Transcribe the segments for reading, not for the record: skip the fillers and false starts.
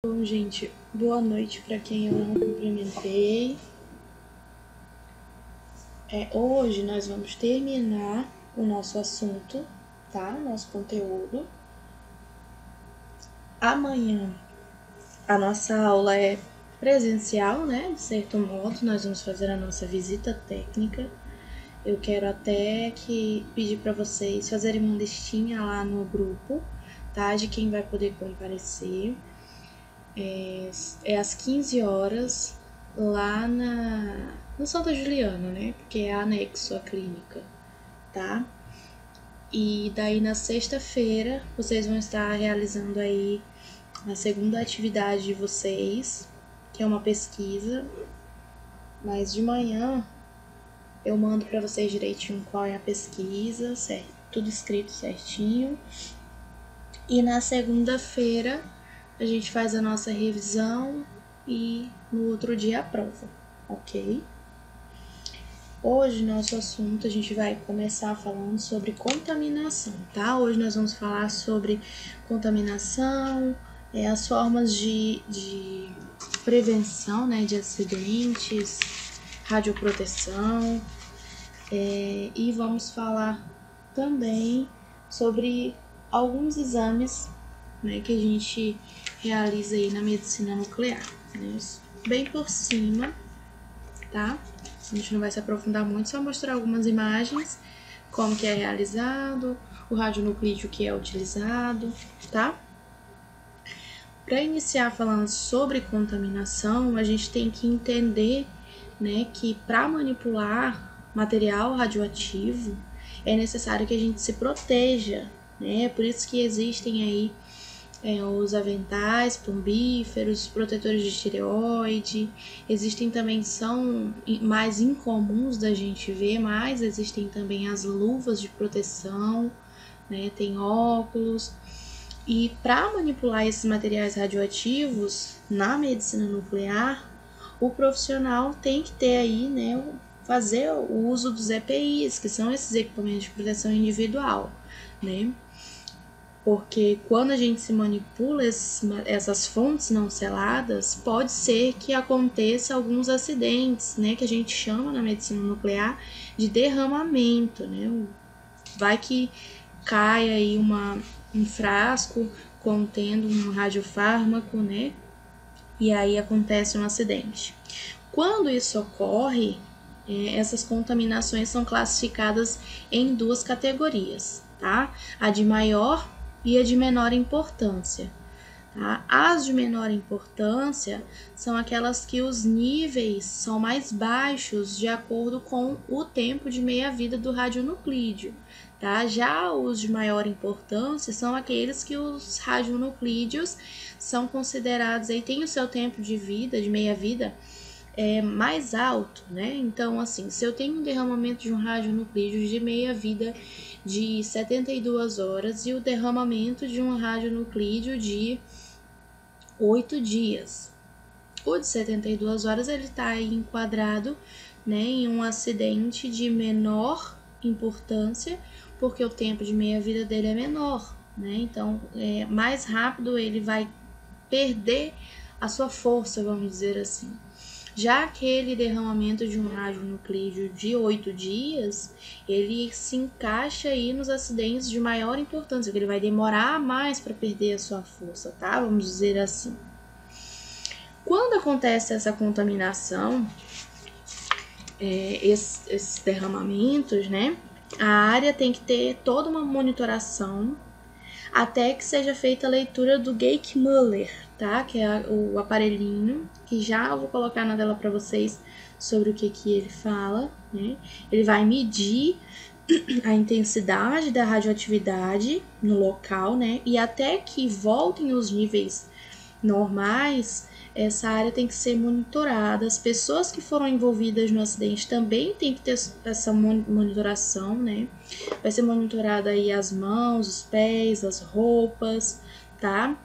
Bom, gente, boa noite para quem eu não cumprimentei. Hoje nós vamos terminar o nosso assunto, tá? Nosso conteúdo. Amanhã a nossa aula é presencial, né? De certo modo, nós vamos fazer a nossa visita técnica. Eu quero até pedir para vocês fazerem uma listinha lá no grupo, tá? De quem vai poder comparecer. É às 15 horas lá no Santa Juliana, né? Porque é anexo à clínica, tá? E daí na sexta-feira vocês vão estar realizando aí a segunda atividade de vocês, que é uma pesquisa. Mas de manhã eu mando para vocês direitinho qual é a pesquisa, certo? Tudo escrito certinho. E na segunda-feira a gente faz a nossa revisão e no outro dia a prova, ok? Hoje, nosso assunto, a gente vai começar falando sobre contaminação, tá? Hoje nós vamos falar sobre contaminação, as formas de prevenção, né, de acidentes, radioproteção, e vamos falar também sobre alguns exames, né, que a gente realiza aí na medicina nuclear, né? Bem por cima, tá? A gente não vai se aprofundar muito, só mostrar algumas imagens, como que é realizado, o radionuclídeo que é utilizado, tá? Para iniciar falando sobre contaminação, a gente tem que entender, né, que para manipular material radioativo é necessário que a gente se proteja, né? Por isso que existem aí os aventais plumbíferos, protetores de tireoide. Existem também, são mais incomuns da gente ver, mas existem também as luvas de proteção, né? Tem óculos. E para manipular esses materiais radioativos na medicina nuclear, o profissional tem que ter aí, né, fazer o uso dos EPIs, que são esses equipamentos de proteção individual, né? Porque quando a gente se manipula essas fontes não seladas, pode ser que aconteça alguns acidentes, né, que a gente chama na medicina nuclear de derramamento, né? Vai que cai aí um frasco contendo um radiofármaco, né? E aí acontece um acidente. Quando isso ocorre, essas contaminações são classificadas em duas categorias, tá? A de maior e a de menor importância. Tá? As de menor importância são aquelas que os níveis são mais baixos de acordo com o tempo de meia-vida do radionuclídeo. Tá? Já os de maior importância são aqueles que os radionuclídeos são considerados, aí tem o seu tempo de vida, de meia-vida, mais alto, né? Então, assim, se eu tenho um derramamento de um radionuclídeo de meia-vida de 72 horas e o derramamento de um radionuclídeo de 8 dias. O de 72 horas ele está aí enquadrado, né, em um acidente de menor importância, porque o tempo de meia-vida dele é menor, né? Então, mais rápido ele vai perder a sua força, vamos dizer assim. Já aquele derramamento de um radionuclídeo de 8 dias, ele se encaixa aí nos acidentes de maior importância, que ele vai demorar mais para perder a sua força, tá? Vamos dizer assim. Quando acontece essa contaminação, esses derramamentos, né? A área tem que ter toda uma monitoração até que seja feita a leitura do Geike-Müller, tá? Que é o aparelhinho, que já vou colocar na tela para vocês sobre o que ele fala, né? Ele vai medir a intensidade da radioatividade no local, né? E até que voltem os níveis normais, essa área tem que ser monitorada. As pessoas que foram envolvidas no acidente também tem que ter essa monitoração, né? Vai ser monitorada aí as mãos, os pés, as roupas, tá?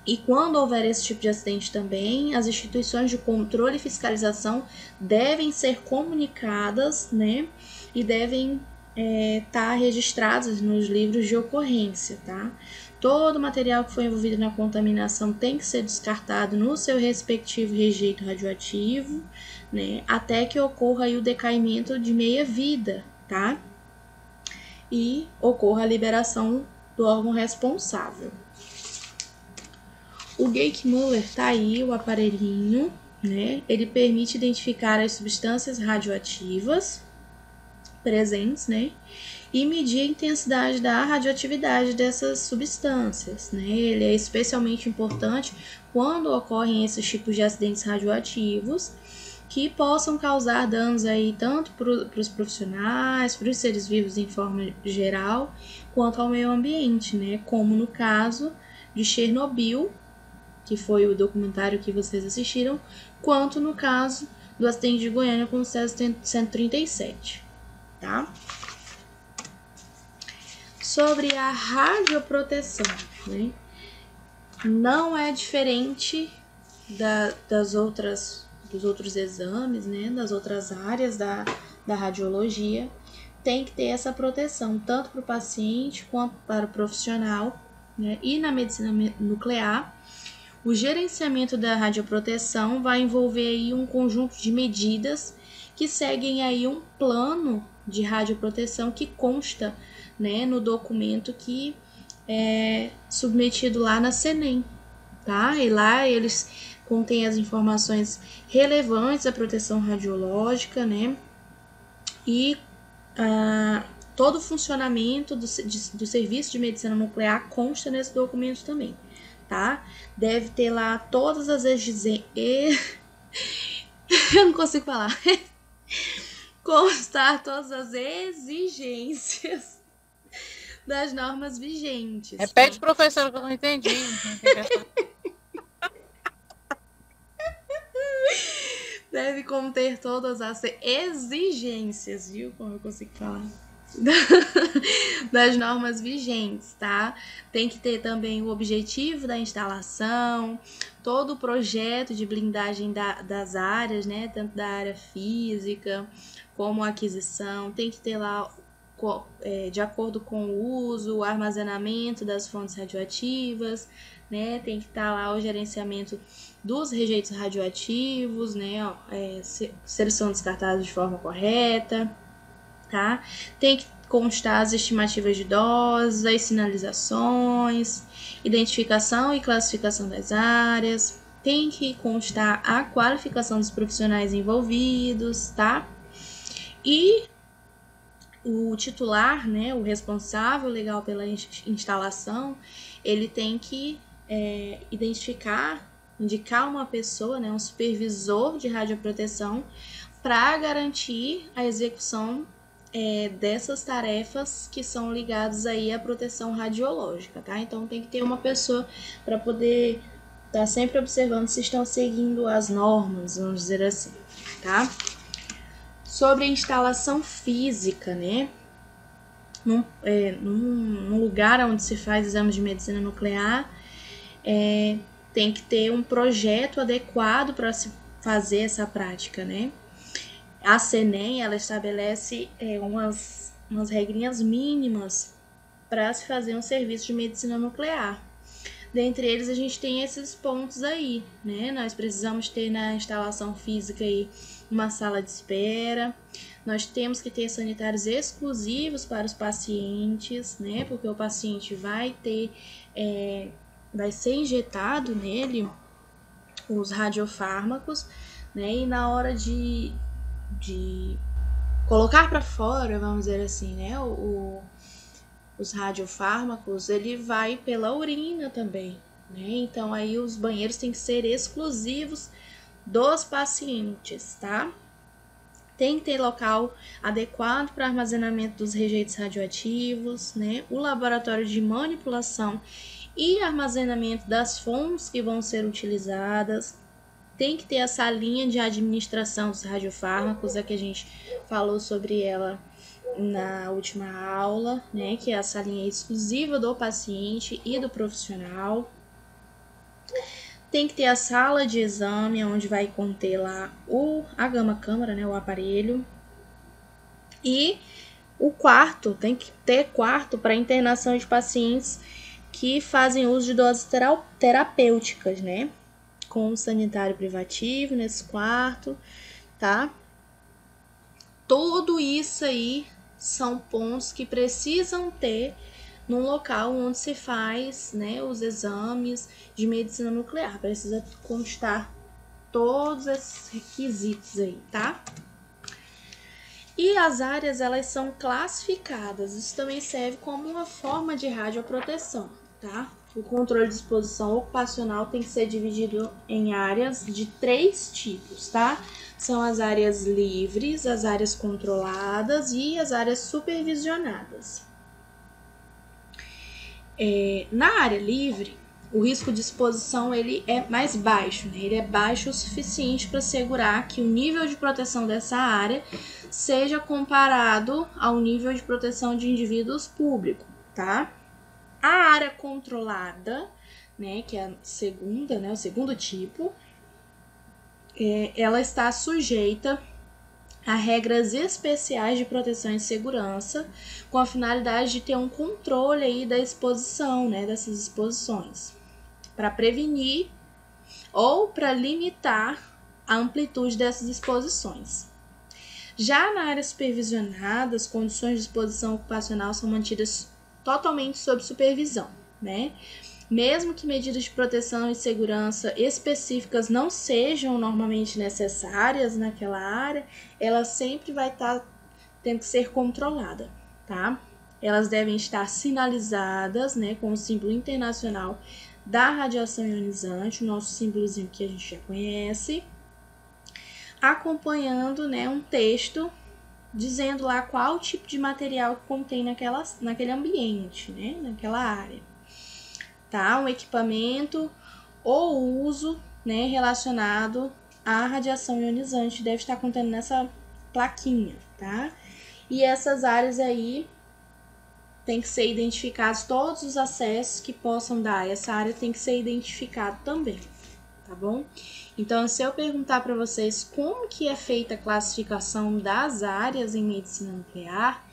E quando houver esse tipo de acidente também, as instituições de controle e fiscalização devem ser comunicadas, né? E devem estar registradas nos livros de ocorrência, tá? todo material que foi envolvido na contaminação tem que ser descartado no seu respectivo rejeito radioativo, né, até que ocorra aí o decaimento de meia-vida, tá? E ocorra a liberação do órgão responsável. O Geissmuller tá aí, o aparelhinho, né? Ele permite identificar as substâncias radioativas presentes, né? E medir a intensidade da radioatividade dessas substâncias, né? Ele é especialmente importante quando ocorrem esses tipos de acidentes radioativos que possam causar danos aí tanto para os profissionais, para os seres vivos em forma geral, quanto ao meio ambiente, né? Como no caso de Chernobyl, que foi o documentário que vocês assistiram, quanto no caso do acidente de Goiânia com o César 137, tá? Sobre a radioproteção, né? Não é diferente dos outros exames, né? Das outras áreas da radiologia. Tem que ter essa proteção, tanto para o paciente quanto para o profissional, né? E na medicina nuclear, o gerenciamento da radioproteção vai envolver aí um conjunto de medidas que seguem aí um plano de radioproteção que consta, né, no documento que é submetido lá na CENEM, tá? E lá eles contêm as informações relevantes à proteção radiológica, né? E todo o funcionamento do serviço de medicina nuclear consta nesse documento também, tá? Deve ter lá todas as eu não consigo falar. Constar todas as exigências das normas vigentes. Repete, tá? Professora, que eu não entendi. Deve conter todas as exigências, viu? Como eu consigo falar? Das normas vigentes, tá? Tem que ter também o objetivo da instalação, todo o projeto de blindagem das áreas, né? Tanto da área física como a aquisição. Tem que ter lá, de acordo com o uso, o armazenamento das fontes radioativas, né? Tem que estar lá o gerenciamento dos rejeitos radioativos, né? Se eles são descartados de forma correta, tá? Tem que constar as estimativas de doses, as sinalizações, identificação e classificação das áreas, tem que constar a qualificação dos profissionais envolvidos, tá? E o titular, né, o responsável legal pela instalação, ele tem que indicar uma pessoa, né, um supervisor de radioproteção, para garantir a execução dessas tarefas que são ligadas aí à proteção radiológica, tá? Então tem que ter uma pessoa para poder estar sempre observando se estão seguindo as normas, vamos dizer assim, tá? Sobre a instalação física, né? Num lugar onde se faz exames de medicina nuclear, tem que ter um projeto adequado para se fazer essa prática, né? A CENEM, ela estabelece umas regrinhas mínimas para se fazer um serviço de medicina nuclear. Dentre eles, a gente tem esses pontos aí, né? Nós precisamos ter na instalação física aí uma sala de espera. Nós temos que ter sanitários exclusivos para os pacientes, né? Porque o paciente vai ser injetado nele os radiofármacos, né? E na hora de colocar para fora, vamos dizer assim, né? Os radiofármacos, ele vai pela urina também, né? Então aí os banheiros têm que ser exclusivos dos pacientes, tá? Tem que ter local adequado para armazenamento dos rejeitos radioativos, né? O laboratório de manipulação e armazenamento das fontes que vão ser utilizadas. Tem que ter a salinha de administração dos radiofármacos, que a gente falou sobre ela na última aula, né? Que é a salinha exclusiva do paciente e do profissional. Tem que ter a sala de exame, onde vai conter lá a gama-câmara, né? O aparelho. E o quarto, tem que ter quarto para internação de pacientes que fazem uso de doses terapêuticas, né? Com um sanitário privativo nesse quarto, tá? Tudo isso aí são pontos que precisam ter num local onde se faz, né, os exames de medicina nuclear. Precisa constar todos esses requisitos aí, tá? E as áreas, elas são classificadas. Isso também serve como uma forma de radioproteção, tá? O controle de exposição ocupacional tem que ser dividido em áreas de 3 tipos, tá? São as áreas livres, as áreas controladas e as áreas supervisionadas. Na área livre, o risco de exposição ele é mais baixo, né? Ele é baixo o suficiente para assegurar que o nível de proteção dessa área seja comparado ao nível de proteção de indivíduos públicos, tá? A área controlada, né, que é a segunda, né, o segundo tipo, ela está sujeita a regras especiais de proteção e segurança, com a finalidade de ter um controle aí da exposição, né, dessas exposições, para prevenir ou para limitar a amplitude dessas exposições. Já na área supervisionada, as condições de exposição ocupacional são mantidas totalmente sob supervisão, né? Mesmo que medidas de proteção e segurança específicas não sejam normalmente necessárias naquela área, ela sempre vai estar tendo que ser controlada, tá? Elas devem estar sinalizadas, né, com o símbolo internacional da radiação ionizante, o nosso símbolozinho que a gente já conhece, acompanhando, né, um texto dizendo lá qual tipo de material que contém naquele ambiente, né, naquela área. Tá? Um equipamento ou uso, né, relacionado à radiação ionizante deve estar contendo nessa plaquinha, tá? E essas áreas aí tem que ser identificados todos os acessos que possam dar. Essa área tem que ser identificada também, tá bom? Então, se eu perguntar para vocês como que é feita a classificação das áreas em medicina nuclear,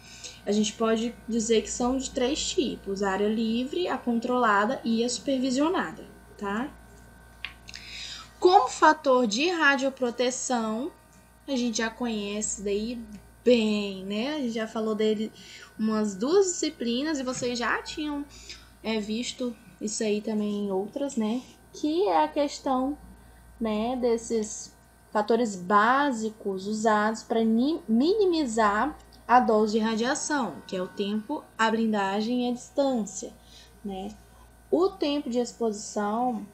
a gente pode dizer que são de 3 tipos: a área livre, a controlada e a supervisionada, tá? Como fator de radioproteção, a gente já conhece daí bem, né? A gente já falou dele umas 2 disciplinas e vocês já tinham visto isso aí também em outras, né? Que é a questão, né, desses fatores básicos usados para minimizar a dose de radiação, que é o tempo, a blindagem e a distância, né? O tempo de exposição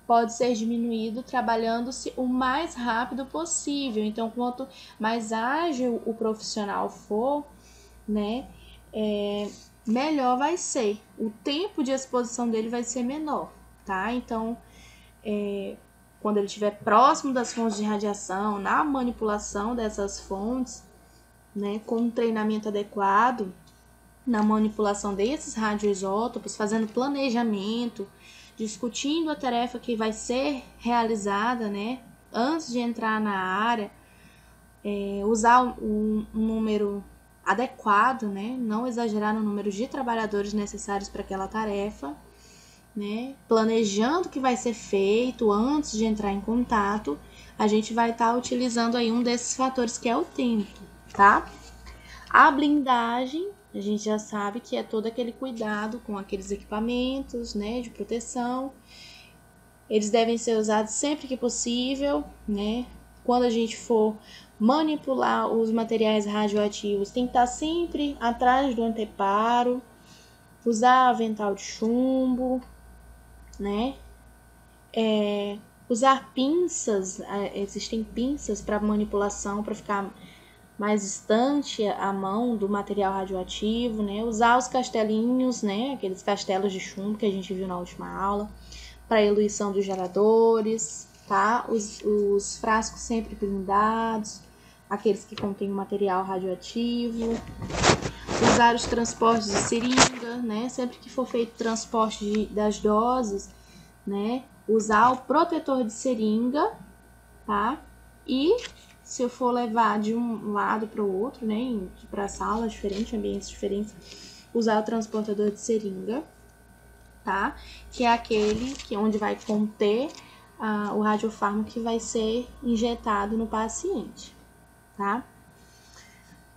pode ser diminuído trabalhando-se o mais rápido possível. Então, quanto mais ágil o profissional for, né, melhor vai ser. O tempo de exposição dele vai ser menor, tá? Então, quando ele estiver próximo das fontes de radiação, na manipulação dessas fontes, né, com um treinamento adequado na manipulação desses radioisótopos, fazendo planejamento, discutindo a tarefa que vai ser realizada, né, antes de entrar na área, usar um número adequado, né, não exagerar no número de trabalhadores necessários para aquela tarefa, né, planejando o que vai ser feito antes de entrar em contato, a gente vai estar utilizando aí um desses fatores que é o tempo, tá? A blindagem, a gente já sabe que é todo aquele cuidado com aqueles equipamentos, né, de proteção. Eles devem ser usados sempre que possível, né? Quando a gente for manipular os materiais radioativos, tem que estar sempre atrás do anteparo, usar avental de chumbo, né? Usar pinças, existem pinças para manipulação, para ficar mais distante a mão do material radioativo, né? Usar os castelinhos, né? Aqueles castelos de chumbo que a gente viu na última aula, para eluição dos geradores, tá? Os frascos sempre blindados, aqueles que contêm material radioativo. Usar os transportes de seringa, né? Sempre que for feito o transporte das doses, né? Usar o protetor de seringa, tá? E se eu for levar de um lado para o outro, né, para salas diferentes, ambientes diferentes, usar o transportador de seringa. tá? Que é aquele onde vai conter o radiofármaco que vai ser injetado no paciente, tá?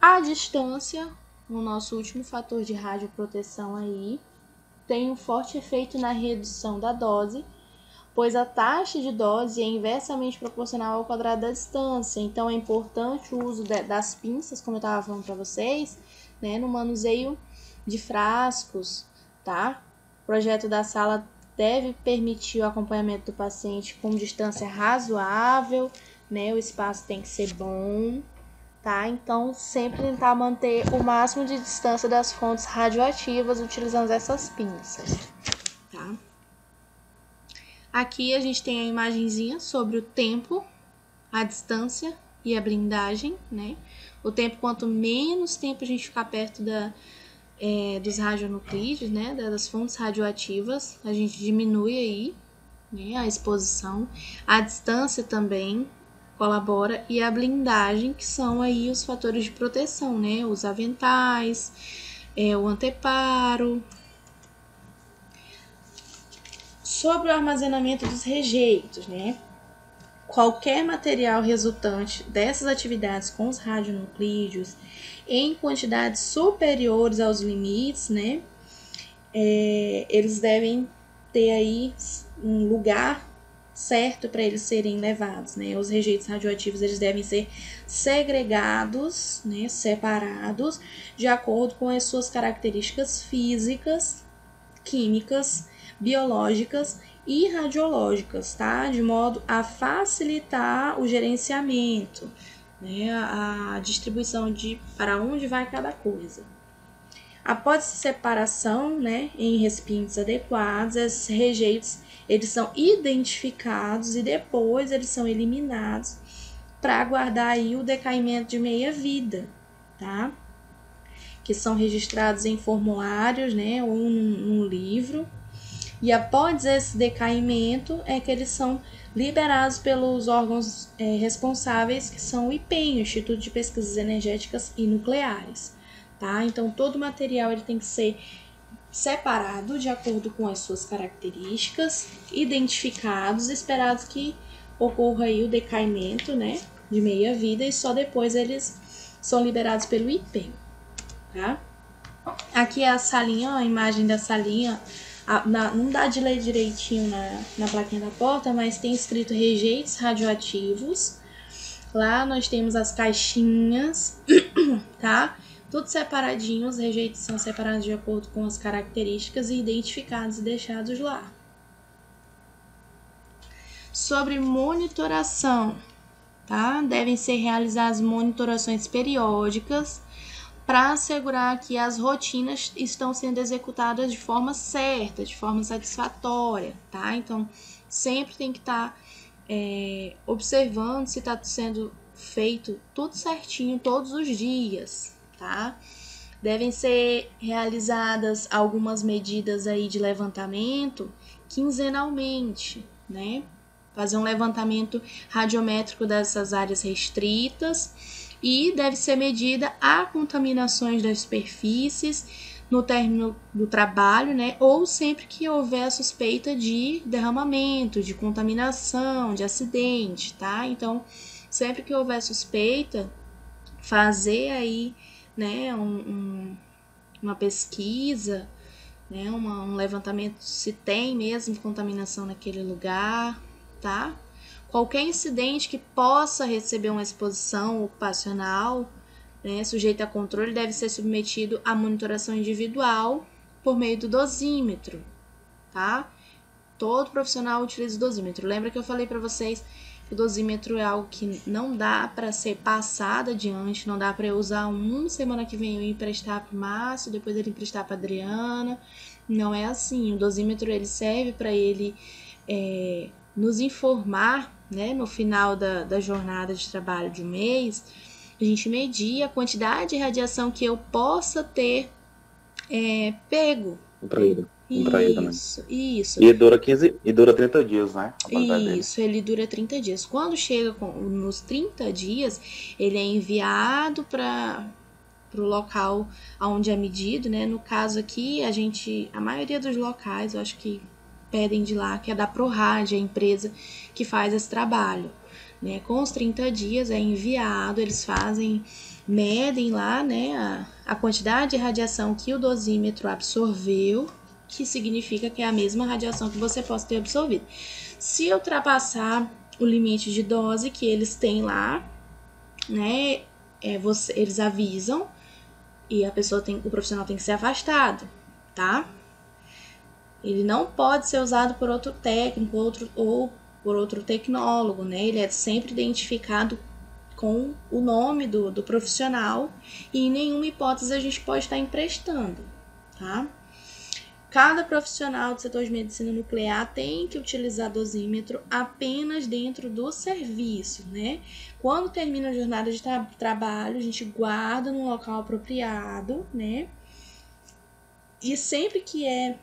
A distância, o nosso último fator de radioproteção aí, tem um forte efeito na redução da dose, pois a taxa de dose é inversamente proporcional ao quadrado da distância. Então, é importante o uso das pinças, como eu estava falando para vocês, né, no manuseio de frascos, tá? O projeto da sala deve permitir o acompanhamento do paciente com distância razoável, né? O espaço tem que ser bom, tá? Então, sempre tentar manter o máximo de distância das fontes radioativas utilizando essas pinças, tá? Aqui a gente tem a imagenzinha sobre o tempo, a distância e a blindagem, né? O tempo, quanto menos tempo a gente ficar perto dos radionuclídeos, né? Das fontes radioativas, a gente diminui aí, né, a exposição. A distância também colabora, e a blindagem, que são aí os fatores de proteção, né? Os aventais, o anteparo. Sobre o armazenamento dos rejeitos, né? Qualquer material resultante dessas atividades com os radionuclídeos em quantidades superiores aos limites, né? Eles devem ter aí um lugar certo para eles serem levados, né? Os rejeitos radioativos, eles devem ser segregados, né? Separados, de acordo com as suas características físicas, químicas, biológicas e radiológicas, tá? De modo a facilitar o gerenciamento, né? A distribuição de para onde vai cada coisa. Após a separação, né, em recipientes adequados, esses rejeitos, eles são identificados e depois eles são eliminados para aguardar aí o decaimento de meia-vida, tá? Que são registrados em formulários, né, ou num livro. E após esse decaimento é que eles são liberados pelos órgãos responsáveis, que são o IPEN, o Instituto de Pesquisas Energéticas e Nucleares, tá? Então, todo o material ele tem que ser separado de acordo com as suas características, identificados, esperados que ocorra aí o decaimento, né, de meia-vida, e só depois eles são liberados pelo IPEN, tá? Aqui é a salinha, ó, a imagem da salinha. Não dá de ler direitinho na plaquinha da porta, mas tem escrito rejeitos radioativos. Lá nós temos as caixinhas, tá? Tudo separadinho, os rejeitos são separados de acordo com as características e identificados e deixados lá. Sobre monitoração, tá? Devem ser realizadas monitorações periódicas para assegurar que as rotinas estão sendo executadas de forma certa, de forma satisfatória, tá? Então, sempre tem que estar observando se está sendo feito tudo certinho todos os dias, tá? Devem ser realizadas algumas medidas aí de levantamento quinzenalmente, né? Fazer um levantamento radiométrico dessas áreas restritas. E deve ser medida a contaminações das superfícies no término do trabalho, né? Ou sempre que houver a suspeita de derramamento, de contaminação, de acidente, tá? Então, sempre que houver suspeita, fazer aí, né, uma pesquisa, né, um levantamento se tem mesmo contaminação naquele lugar, tá? Qualquer incidente que possa receber uma exposição ocupacional, né, sujeita a controle, deve ser submetido à monitoração individual por meio do dosímetro, tá? Todo profissional utiliza o dosímetro. Lembra que eu falei para vocês que o dosímetro é algo que não dá para ser passado adiante, não dá para eu usar semana que vem eu emprestar para o Márcio, depois ele emprestar para a Adriana. Não é assim. O dosímetro ele serve para ele nos informar, né, no final da jornada de trabalho de um mês, a gente medir a quantidade de radiação que eu possa ter pego. Contraído também. Isso. E dura 30 dias, né? Isso, ele dura 30 dias. Quando chega nos 30 dias, ele é enviado para pro local onde é medido, né? No caso aqui, a maioria dos locais, eu acho que pedem de lá, que é da ProRad, a empresa que faz esse trabalho, né? Com os 30 dias é enviado, eles medem lá, né, a quantidade de radiação que o dosímetro absorveu, que significa que é a mesma radiação que você possa ter absorvido. Se ultrapassar o limite de dose que eles têm lá, né, eles avisam e o profissional tem que ser afastado, tá? Ele não pode ser usado por outro técnico ou por outro tecnólogo, né? Ele é sempre identificado com o nome do profissional e em nenhuma hipótese a gente pode estar emprestando, tá? Cada profissional do setor de medicina nuclear tem que utilizar dosímetro apenas dentro do serviço, né? Quando termina a jornada de trabalho, a gente guarda no local apropriado, né? E sempre que é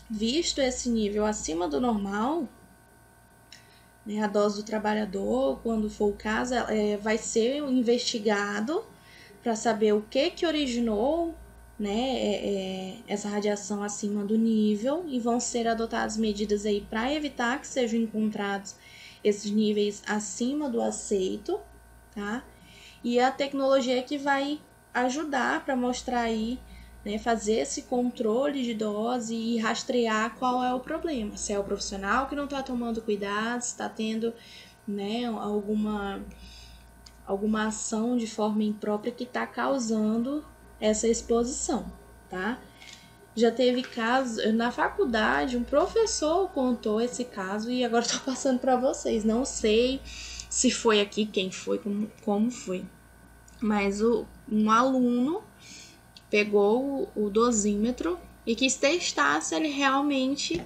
visto esse nível acima do normal, né, a dose do trabalhador, quando for o caso, vai ser investigado para saber o que originou, né, essa radiação acima do nível, e vão ser adotadas medidas aí para evitar que sejam encontrados esses níveis acima do aceito, tá? E a tecnologia que vai ajudar para mostrar aí, né, fazer esse controle de dose e rastrear qual é o problema. Se é o profissional que não está tomando cuidado, se está tendo, né, alguma ação de forma imprópria que está causando essa exposição, tá? Já teve casos, na faculdade, um professor contou esse caso e agora estou passando para vocês. Não sei se foi aqui, quem foi, como foi. Mas um aluno pegou o dosímetro e quis testar se ele realmente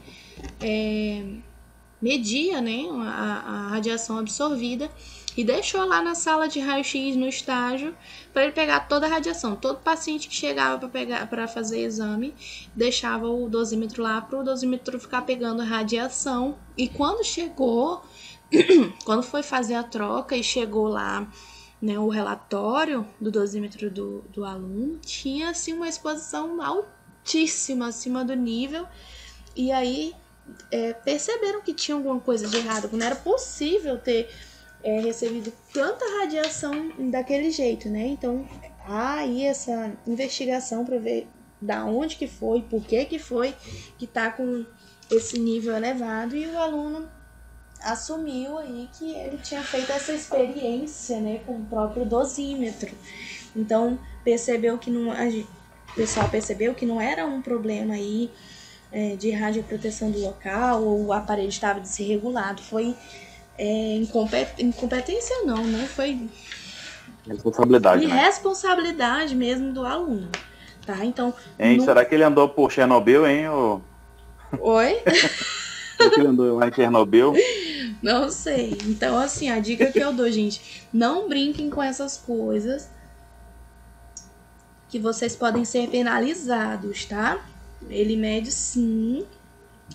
media, né, a radiação absorvida, e deixou lá na sala de raio-x no estágio para ele pegar toda a radiação. Todo paciente que chegava para fazer exame deixava o dosímetro lá para o dosímetro ficar pegando a radiação. E quando foi fazer a troca e chegou lá, né, o relatório do dosímetro do aluno, tinha assim uma exposição altíssima acima do nível, e aí perceberam que tinha alguma coisa de errado, que não era possível ter recebido tanta radiação daquele jeito, né? Então, aí essa investigação para ver da onde que foi, por que foi que tá com esse nível elevado, e o aluno assumiu aí que ele tinha feito essa experiência, né, com o próprio dosímetro. Então, o pessoal percebeu que não era um problema aí de radioproteção do local, ou o aparelho estava desregulado. Foi incompetência não, né? Foi responsabilidade, né? Irresponsabilidade mesmo do aluno, tá? Então... Será que ele andou por Chernobyl, hein? Oi? Será que ele andou lá em Chernobyl? Não sei. Então, assim, a dica que eu dou, gente, não brinquem com essas coisas, que vocês podem ser penalizados, tá? Ele mede sim,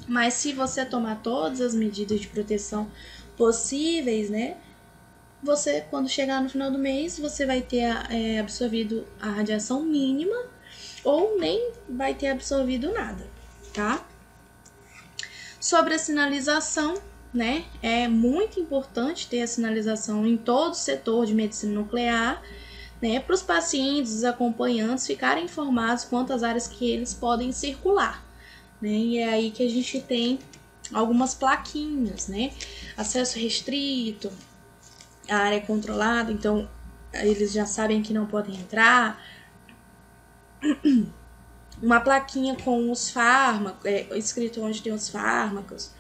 mas se você tomar todas as medidas de proteção possíveis, né? Você, quando chegar no final do mês, você vai ter absorvido a radiação mínima, ou nem vai ter absorvido nada, tá? Sobre a sinalização, né? É muito importante ter a sinalização em todo o setor de medicina nuclear, né? Para os pacientes, os acompanhantes ficarem informados quanto às áreas que eles podem circular, né? E é aí que a gente tem algumas plaquinhas, né? Acesso restrito, a área controlada, então eles já sabem que não podem entrar. Uma plaquinha com os fármacos, escrito onde tem os fármacos.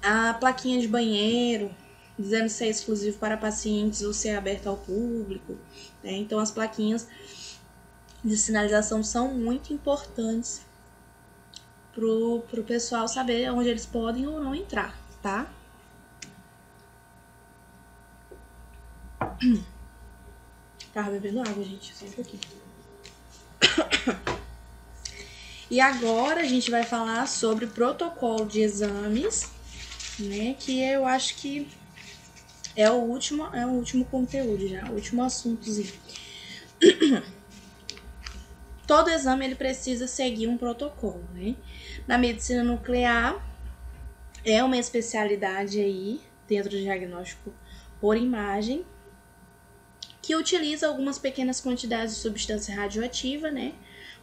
A plaquinha de banheiro, dizendo se é exclusivo para pacientes ou se é aberto ao público, né? Então as plaquinhas de sinalização são muito importantes pro pessoal saber onde eles podem ou não entrar, tá? Tava bebendo água, gente, só um pouquinho. E agora a gente vai falar sobre protocolo de exames, né? Que eu acho que é o último conteúdo já, o último assuntozinho. Todo exame ele precisa seguir um protocolo, né? Na medicina nuclear é uma especialidade aí dentro do diagnóstico por imagem, que utiliza algumas pequenas quantidades de substância radioativa, né?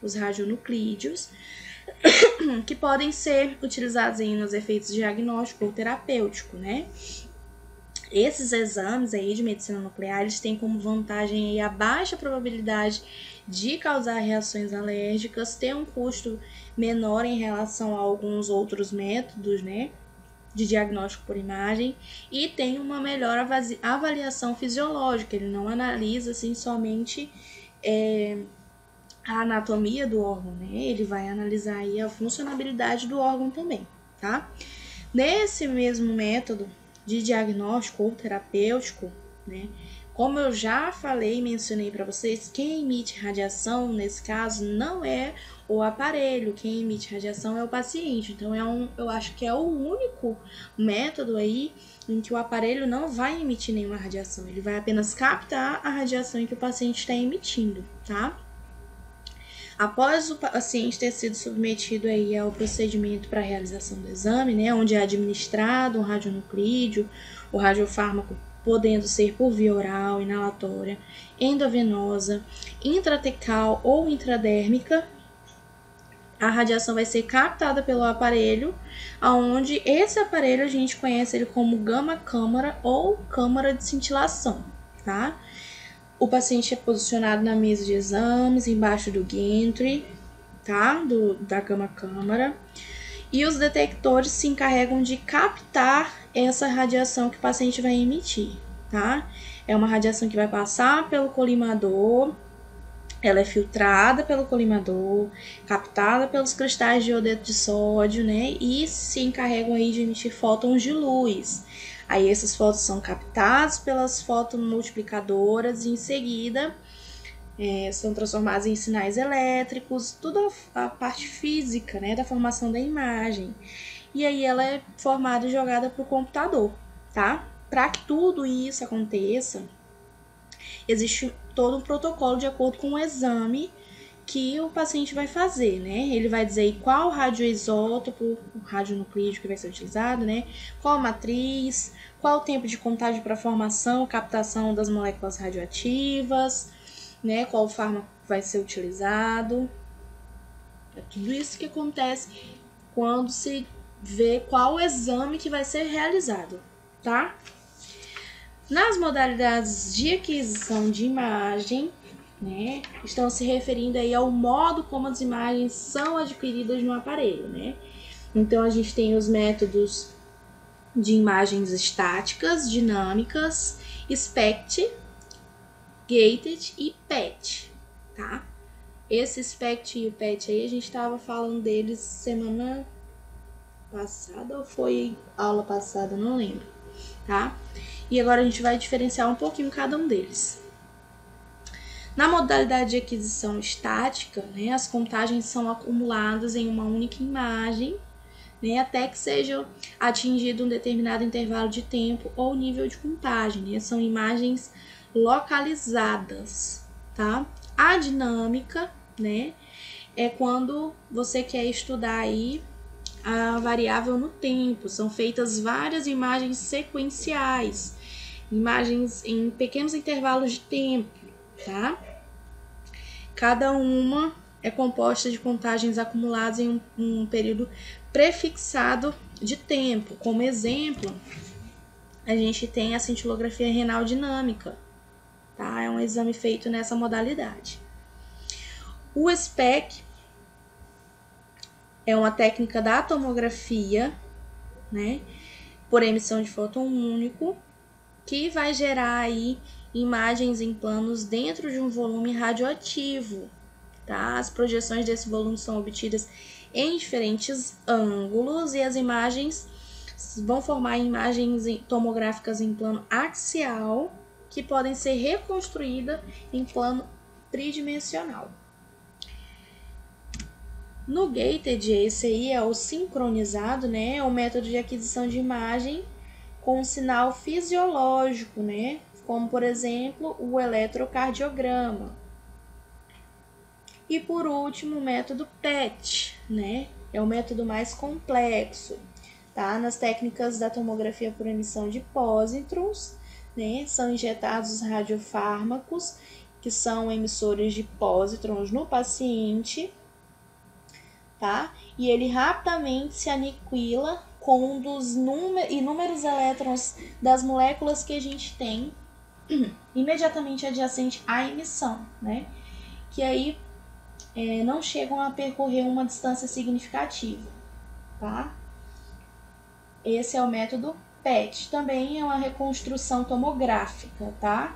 Os radionuclídeos, que podem ser utilizados aí nos efeitos diagnóstico ou terapêutico, né? Esses exames aí de medicina nuclear, eles têm como vantagem aí a baixa probabilidade de causar reações alérgicas, ter um custo menor em relação a alguns outros métodos, né, de diagnóstico por imagem, e tem uma melhor avaliação fisiológica. Ele não analisa assim somente a anatomia do órgão, né? Ele vai analisar aí a funcionalidade do órgão também, tá? Nesse mesmo método de diagnóstico ou terapêutico, né? Como eu já falei e mencionei para vocês, quem emite radiação, nesse caso, não é o aparelho, quem emite radiação é o paciente. Então, eu acho que é o único método aí em que o aparelho não vai emitir nenhuma radiação, ele vai apenas captar a radiação que o paciente está emitindo, tá? Após o paciente ter sido submetido aí ao procedimento para a realização do exame, né, onde é administrado um radionuclídeo, o radiofármaco podendo ser por via oral, inalatória, endovenosa, intratecal ou intradérmica, a radiação vai ser captada pelo aparelho, onde esse aparelho a gente conhece ele como gama-câmara ou câmara de cintilação, tá? O paciente é posicionado na mesa de exames, embaixo do gantry, tá? Da gama-câmara. E os detectores se encarregam de captar essa radiação que o paciente vai emitir, tá? É uma radiação que vai passar pelo colimador, ela é filtrada pelo colimador, captada pelos cristais de iodeto de sódio, né? E se encarregam aí de emitir fótons de luz. Aí esses fótons são captados pelas fotomultiplicadoras e em seguida são transformados em sinais elétricos, toda a parte física, né, da formação da imagem. E aí ela é formada e jogada para o computador, tá? Para que tudo isso aconteça, existe todo um protocolo de acordo com o exame que o paciente vai fazer, né? Ele vai dizer qual radioisótopo, o radionuclídeo que vai ser utilizado, né? Qual a matriz, qual o tempo de contagem para formação, captação das moléculas radioativas, né? Qual o fármaco vai ser utilizado. É tudo isso que acontece quando se vê qual o exame que vai ser realizado, tá? Nas modalidades de aquisição de imagem, né, estão se referindo aí ao modo como as imagens são adquiridas no aparelho, né? Então, a gente tem os métodos de imagens estáticas, dinâmicas, SPECT, gated e PET, tá? Esse SPECT e o PET aí, a gente estava falando deles semana passada ou foi aula passada, não lembro, tá? E agora a gente vai diferenciar um pouquinho cada um deles. Na modalidade de aquisição estática, né, as contagens são acumuladas em uma única imagem, né, até que seja atingido um determinado intervalo de tempo ou nível de contagem, né? São imagens localizadas, tá? A dinâmica, né, é quando você quer estudar aí a variável no tempo. São feitas várias imagens sequenciais, imagens em pequenos intervalos de tempo, tá? Cada uma é composta de contagens acumuladas em um período prefixado de tempo. Como exemplo, a gente tem a cintilografia renal dinâmica, tá? É um exame feito nessa modalidade. O SPEC é uma técnica da tomografia, né, por emissão de fóton único, que vai gerar aí imagens em planos dentro de um volume radioativo, tá? As projeções desse volume são obtidas em diferentes ângulos e as imagens vão formar imagens tomográficas em plano axial que podem ser reconstruídas em plano tridimensional. No gated, esse aí é o sincronizado, né? É o método de aquisição de imagem com um sinal fisiológico, né? Como, por exemplo, o eletrocardiograma, E por último, o método PET, né? É o método mais complexo, tá? Nas técnicas da tomografia por emissão de pósitrons, né? São injetados radiofármacos, que são emissores de pósitrons no paciente, tá? E ele rapidamente se aniquila com um dos inúmeros elétrons das moléculas que a gente tem imediatamente adjacente à emissão, né? Que aí não chegam a percorrer uma distância significativa, tá? Esse é o método PET. Também é uma reconstrução tomográfica, tá?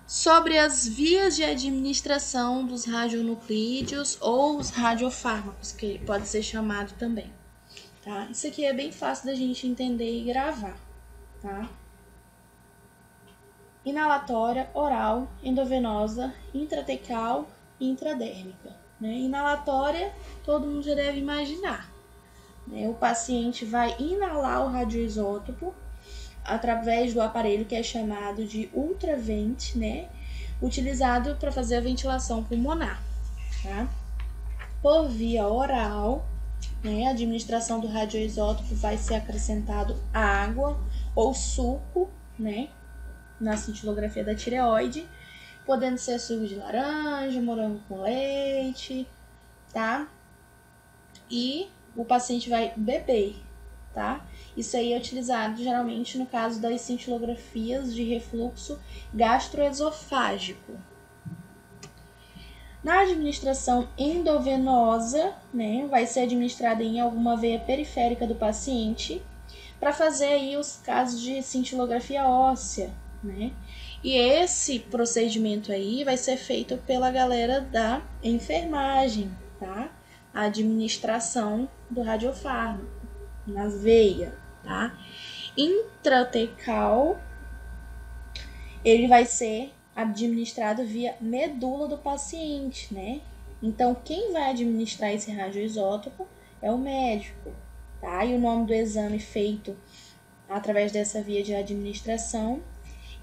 Sobre as vias de administração dos radionuclídeos ou os radiofármacos, que pode ser chamado também, tá? Isso aqui é bem fácil da gente entender e gravar, tá? Inalatória, oral, endovenosa, intratecal e intradérmica, né? Inalatória, todo mundo já deve imaginar, né? O paciente vai inalar o radioisótopo através do aparelho que é chamado de ultravent, né? Utilizado para fazer a ventilação pulmonar, tá? Por via oral, né? A administração do radioisótopo vai ser acrescentado água ou suco, né? Na cintilografia da tireoide, podendo ser suco de laranja, morango com leite, tá? E o paciente vai beber, tá? Isso aí é utilizado geralmente no caso das cintilografias de refluxo gastroesofágico. Na administração endovenosa, né, vai ser administrada em alguma veia periférica do paciente para fazer aí os casos de cintilografia óssea, né? E esse procedimento aí vai ser feito pela galera da enfermagem, tá? A administração do radiofármaco na veia, tá? Intratecal, ele vai ser administrado via medula do paciente, né? Então, quem vai administrar esse radioisótopo é o médico, tá? E o nome do exame feito através dessa via de administração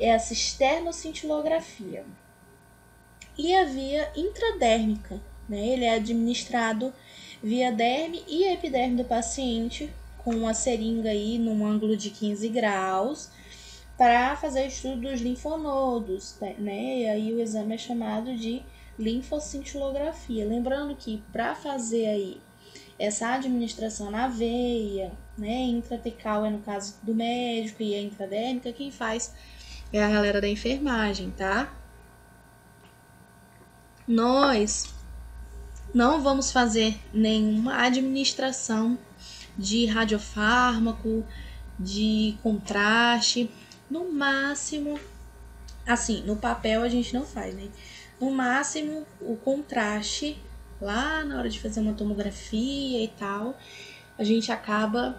é a cisternocintilografia. E a via intradérmica, né? Ele é administrado via derme e epiderme do paciente com uma seringa aí num ângulo de 15 graus para fazer o estudo dos linfonodos, né? E aí o exame é chamado de linfocintilografia. Lembrando que para fazer aí essa administração na veia, né? Intratecal é no caso do médico e a intradérmica quem faz é a galera da enfermagem, tá? Nós não vamos fazer nenhuma administração de radiofármaco, de contraste. No máximo, assim, no papel a gente não faz, né? No máximo, o contraste, lá na hora de fazer uma tomografia e tal, a gente acaba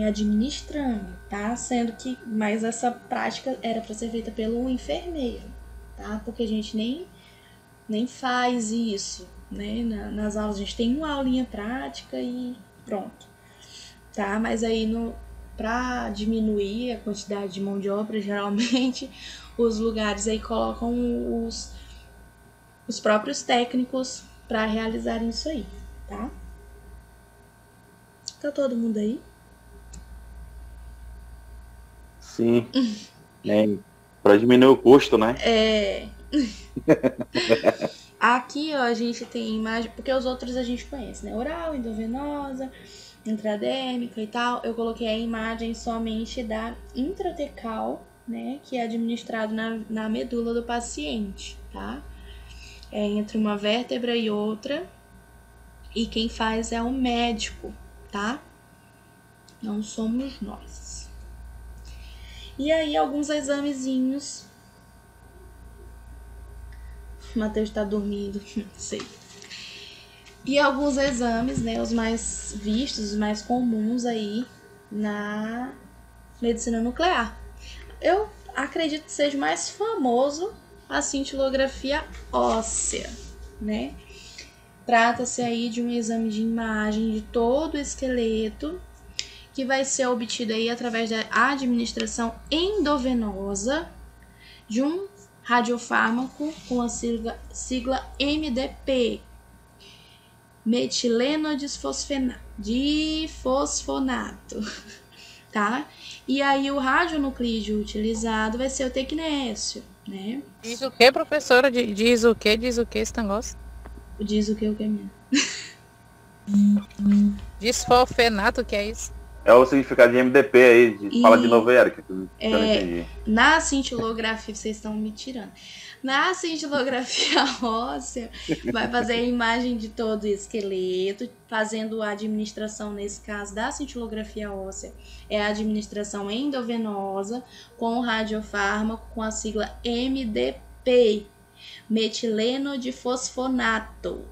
administrando, tá? Sendo que, mas essa prática era para ser feita pelo enfermeiro, tá? Porque a gente nem faz isso, né? Nas aulas a gente tem uma aulinha prática e pronto, tá? Mas aí para diminuir a quantidade de mão de obra, geralmente os lugares aí colocam os próprios técnicos para realizarem isso aí, tá? Tá todo mundo aí? Sim. Para diminuir o custo, né? Aqui, ó, a gente tem imagem, porque os outros a gente conhece, né? Oral, endovenosa, intradérmica e tal. Eu coloquei a imagem somente da intratecal, né? Que é administrado na medula do paciente, tá? É entre uma vértebra e outra. E quem faz é o médico, tá? Não somos nós. E aí, alguns examezinhos. O Matheus tá dormindo, não sei. E alguns exames, né, os mais vistos, os mais comuns aí na medicina nuclear. Eu acredito que seja mais famoso a cintilografia óssea, né? Trata-se aí de um exame de imagem de todo o esqueleto que vai ser obtido aí através da administração endovenosa de um radiofármaco com a sigla MDP, metileno-difosfonato, tá? E aí o radionuclídeo utilizado vai ser o tecnécio, né? Diz o que, professora? Diz o que? Diz o que esse negócio? Diz o que é mesmo? Disfosfenato, que é isso? É o significado de MDP aí. Fala de novo aí, Erika, que eu não entendi. Na cintilografia, vocês estão me tirando. Na cintilografia óssea, vai fazer a imagem de todo o esqueleto, fazendo a administração, nesse caso, da cintilografia óssea, é a administração endovenosa com o radiofármaco com a sigla MDP, metileno-difosfonato,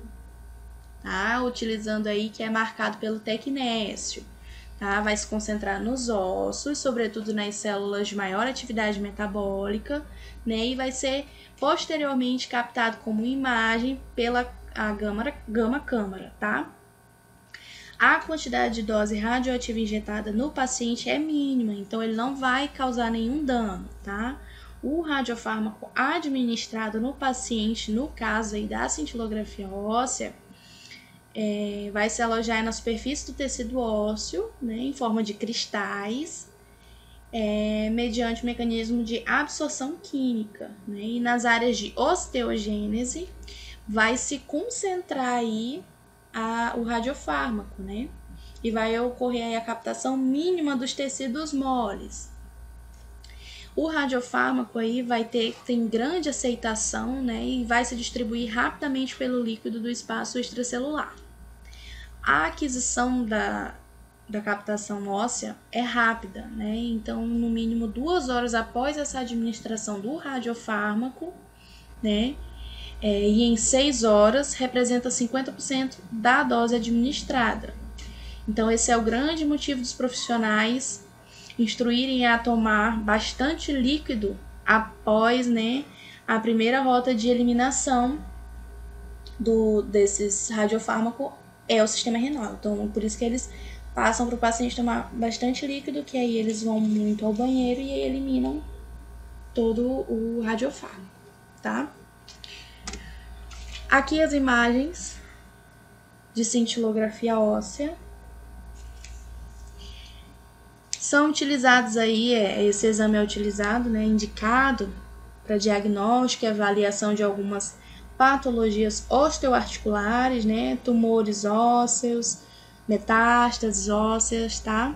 tá? Utilizando aí que é marcado pelo tecnécio. Tá? Vai se concentrar nos ossos, sobretudo nas células de maior atividade metabólica, né? E vai ser posteriormente captado como imagem pela gama-câmara, tá? A quantidade de dose radioativa injetada no paciente é mínima, então ele não vai causar nenhum dano, tá? O radiofármaco administrado no paciente, no caso aí da cintilografia óssea, vai se alojar na superfície do tecido ósseo, né, em forma de cristais, mediante o mecanismo de absorção química, né, e nas áreas de osteogênese vai se concentrar aí o radiofármaco, né, e vai ocorrer aí a captação mínima dos tecidos moles. O radiofármaco aí tem grande aceitação, né, e vai se distribuir rapidamente pelo líquido do espaço extracelular. A aquisição da captação óssea é rápida, né? Então, no mínimo 2 horas após essa administração do radiofármaco, né? E em 6 horas representa 50% da dose administrada. Então, esse é o grande motivo dos profissionais instruírem a tomar bastante líquido após, né, a primeira rota de eliminação desses radiofármacos é o sistema renal. Então, por isso que eles passam para o paciente tomar bastante líquido, que aí eles vão muito ao banheiro e aí eliminam todo o radiofármaco, tá? Aqui as imagens de cintilografia óssea. São utilizados aí, esse exame é utilizado, né, indicado para diagnóstico e avaliação de algumas patologias osteoarticulares, né, tumores ósseos, metástases ósseas, tá?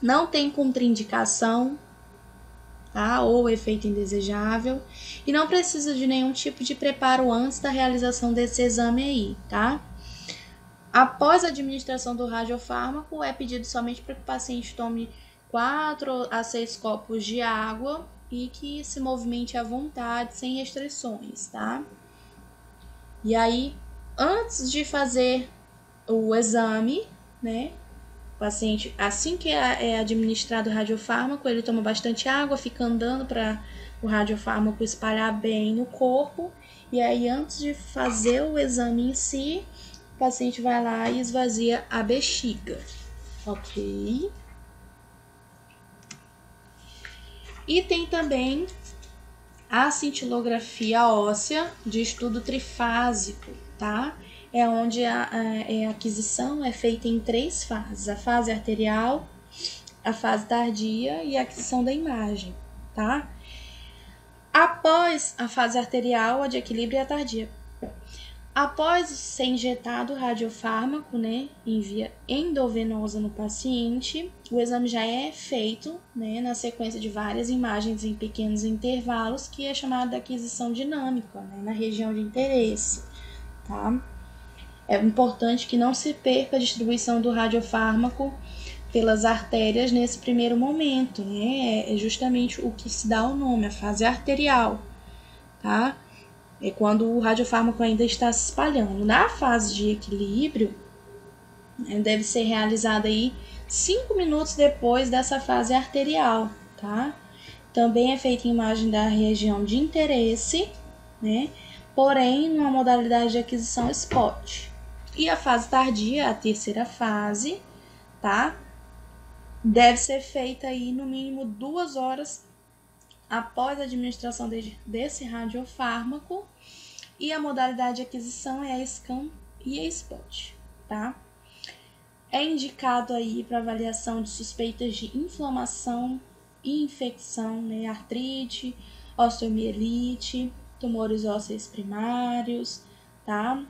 Não tem contraindicação, tá? Ou efeito indesejável, e não precisa de nenhum tipo de preparo antes da realização desse exame aí, tá? Após a administração do radiofármaco, é pedido somente para que o paciente tome 4 a 6 copos de água e que se movimente à vontade, sem restrições, tá? E aí, antes de fazer o exame, né, o paciente, assim que é administrado o radiofármaco, ele toma bastante água, fica andando para o radiofármaco espalhar bem no corpo. E aí, antes de fazer o exame em si, o paciente vai lá e esvazia a bexiga, ok? E tem também a cintilografia óssea de estudo trifásico, tá? É onde a aquisição é feita em 3 fases: a fase arterial, a fase tardia e a aquisição da imagem, tá? Após a fase arterial, a de equilíbrio e a tardia. Após ser injetado o radiofármaco, né, em via endovenosa no paciente, o exame já é feito, né, na sequência de várias imagens em pequenos intervalos, que é chamada de aquisição dinâmica, né, na região de interesse, tá? É importante que não se perca a distribuição do radiofármaco pelas artérias nesse primeiro momento, né? É justamente o que se dá o nome, a fase arterial, tá? É quando o radiofármaco ainda está se espalhando. Na fase de equilíbrio, deve ser realizada aí 5 minutos depois dessa fase arterial, tá? Também é feita imagem da região de interesse, né? Porém, numa modalidade de aquisição spot. E a fase tardia, a terceira fase, tá? Deve ser feita aí no mínimo 2 horas após a administração desse radiofármaco, e a modalidade de aquisição é a scan e a spot, tá? É indicado aí para avaliação de suspeitas de inflamação e infecção, né? Artrite, osteomielite, tumores ósseos primários, tá?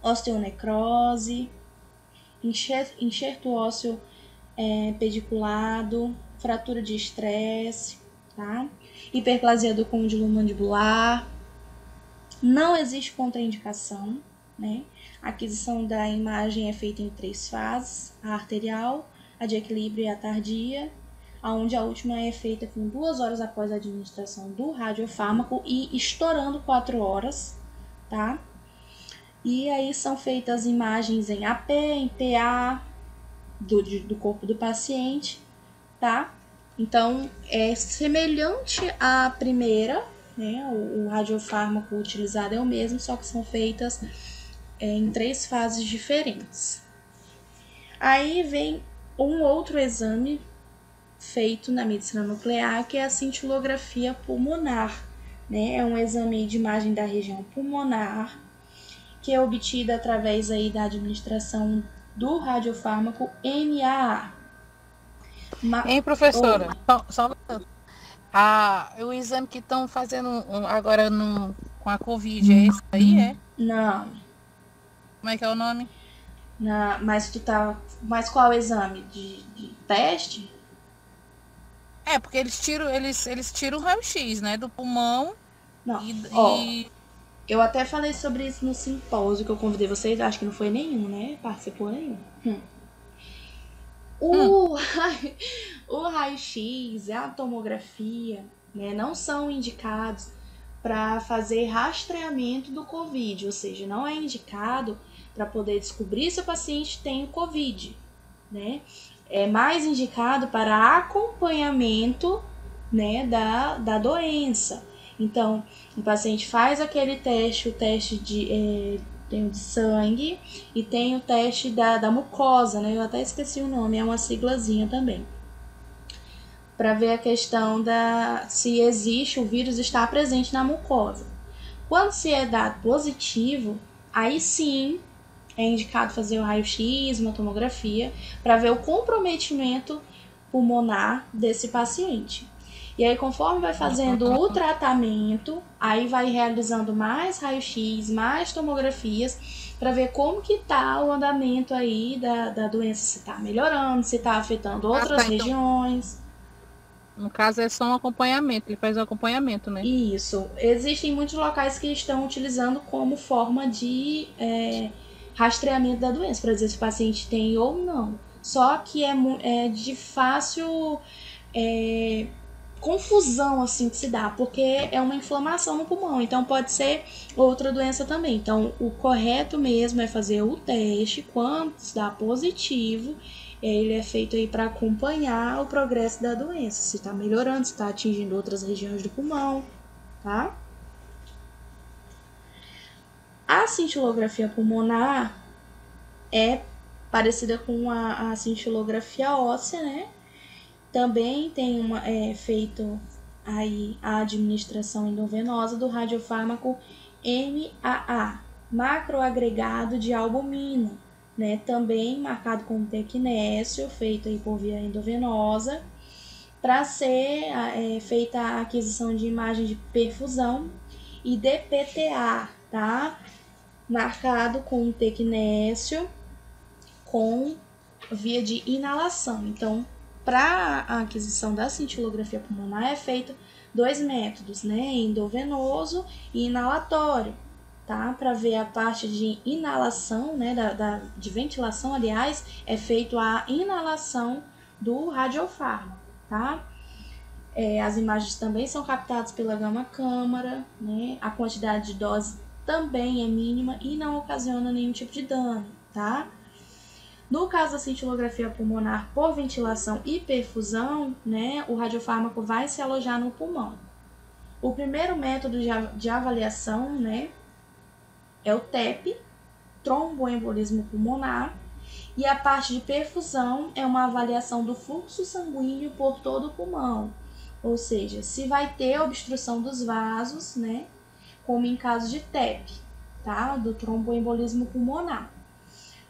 Osteonecrose, enxerto ósseo pediculado, fratura de estresse, tá? Hiperplasia do côndilo mandibular. Não existe contraindicação, né? A aquisição da imagem é feita em 3 fases: a arterial, a de equilíbrio e a tardia, onde a última é feita com 2 horas após a administração do radiofármaco e estourando 4 horas, tá? E aí são feitas imagens em AP, em PA do corpo do paciente, tá? Então, é semelhante à primeira, né? O radiofármaco utilizado é o mesmo, só que são feitas em 3 fases diferentes. Aí vem um outro exame feito na medicina nuclear, que é a cintilografia pulmonar, né? É um exame de imagem da região pulmonar, que é obtida através aí da administração do radiofármaco NAA. Hein, professora? Só um minuto. O exame que estão fazendo agora com a Covid, é esse aí, é? Não. Como é que é o nome? Mas qual exame? De teste? Porque eles tiram o raio-x, né? Do pulmão. Não. E Eu até falei sobre isso no simpósio que eu convidei vocês, acho que não foi nenhum, né? Participou nenhum. O raio-x e a tomografia, né, não são indicados para fazer rastreamento do Covid, ou seja, não é indicado para poder descobrir se o paciente tem o Covid, né? É mais indicado para acompanhamento, né, da doença. Então, o paciente faz aquele teste, o teste tem o de sangue e tem o teste da mucosa, né? Eu até esqueci o nome, é uma siglazinha também. Para ver a questão se existe, o vírus está presente na mucosa. Quando se é dado positivo, aí sim é indicado fazer o raio-x, uma tomografia, para ver o comprometimento pulmonar desse paciente. E aí, conforme vai fazendo o tratamento, aí vai realizando mais raio-x, mais tomografias, para ver como que tá o andamento aí da doença, se tá melhorando, se tá afetando outras regiões. No caso, é só um acompanhamento, ele faz um acompanhamento, né? Isso. Existem muitos locais que estão utilizando como forma de rastreamento da doença, para dizer se o paciente tem ou não. Só que é de fácil confusão assim que se dá, porque é uma inflamação no pulmão, então pode ser outra doença também. Então, o correto mesmo é fazer o teste. Quando dá positivo, ele é feito aí para acompanhar o progresso da doença, se está melhorando, se está atingindo outras regiões do pulmão, tá? A cintilografia pulmonar é parecida com a cintilografia óssea, né? Também tem feito aí a administração endovenosa do radiofármaco MAA, macroagregado de albumina, né? Também marcado como tecnésio, feito aí por via endovenosa, para ser feita a aquisição de imagem de perfusão, e DPTA, tá? Marcado com tecnésio com via de inalação. Então, para a aquisição da cintilografia pulmonar é feito 2 métodos, né? Endovenoso e inalatório, tá? Para ver a parte de inalação, né? De ventilação, aliás, é feito a inalação do radiofármaco, tá? As imagens também são captadas pela gama-câmara, né? A quantidade de dose também é mínima e não ocasiona nenhum tipo de dano, tá? No caso da cintilografia pulmonar por ventilação e perfusão, né, o radiofármaco vai se alojar no pulmão. O primeiro método de avaliação, né, é o TEP, tromboembolismo pulmonar, e a parte de perfusão é uma avaliação do fluxo sanguíneo por todo o pulmão, ou seja, se vai ter obstrução dos vasos, né, como em caso de TEP, tá, do tromboembolismo pulmonar.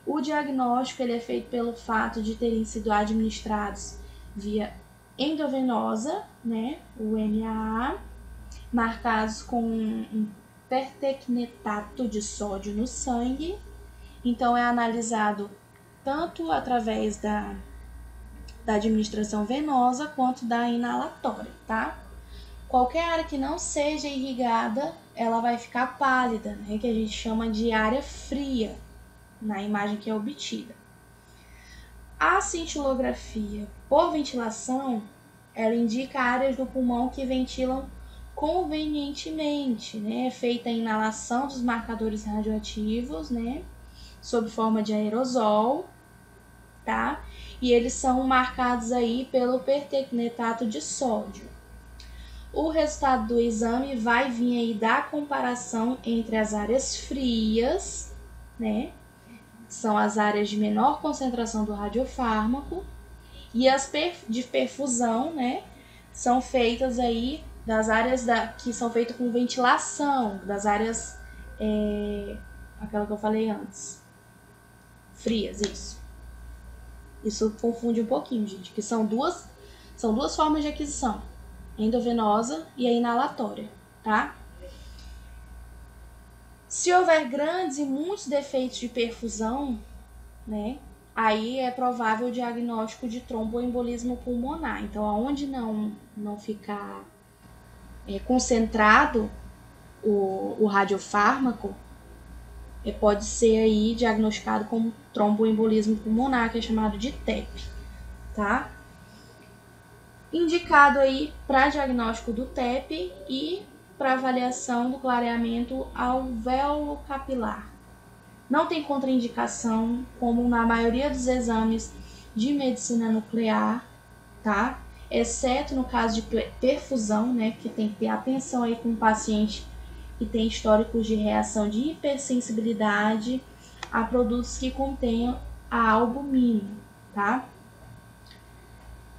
O diagnóstico ele é feito pelo fato de terem sido administrados via endovenosa, né, o NAA, marcados com um pertecnetato de sódio no sangue. Então, é analisado tanto através da administração venosa quanto da inalatória, tá? Qualquer área que não seja irrigada, ela vai ficar pálida, né? Que a gente chama de área fria, na imagem que é obtida. A cintilografia por ventilação, ela indica áreas do pulmão que ventilam convenientemente, né? É feita a inalação dos marcadores radioativos, né? Sob forma de aerosol, tá? E eles são marcados aí pelo pertecnetato de sódio. O resultado do exame vai vir aí da comparação entre as áreas frias, né? São as áreas de menor concentração do radiofármaco, e as de perfusão, né? São feitas aí das áreas que são feitas com ventilação, das áreas, aquela que eu falei antes, frias, isso. Isso confunde um pouquinho, gente, que são duas formas de aquisição, endovenosa e a inalatória, tá? Se houver grandes e muitos defeitos de perfusão, né, aí é provável o diagnóstico de tromboembolismo pulmonar. Então, aonde não ficar concentrado o radiofármaco, pode ser aí diagnosticado como tromboembolismo pulmonar, que é chamado de TEP, tá? Indicado aí para diagnóstico do TEP e para avaliação do clareamento alvéolo capilar. Não tem contraindicação, como na maioria dos exames de medicina nuclear, tá? Exceto no caso de perfusão, né, que tem que ter atenção aí com o paciente que tem históricos de reação de hipersensibilidade a produtos que contenham a albumina, tá?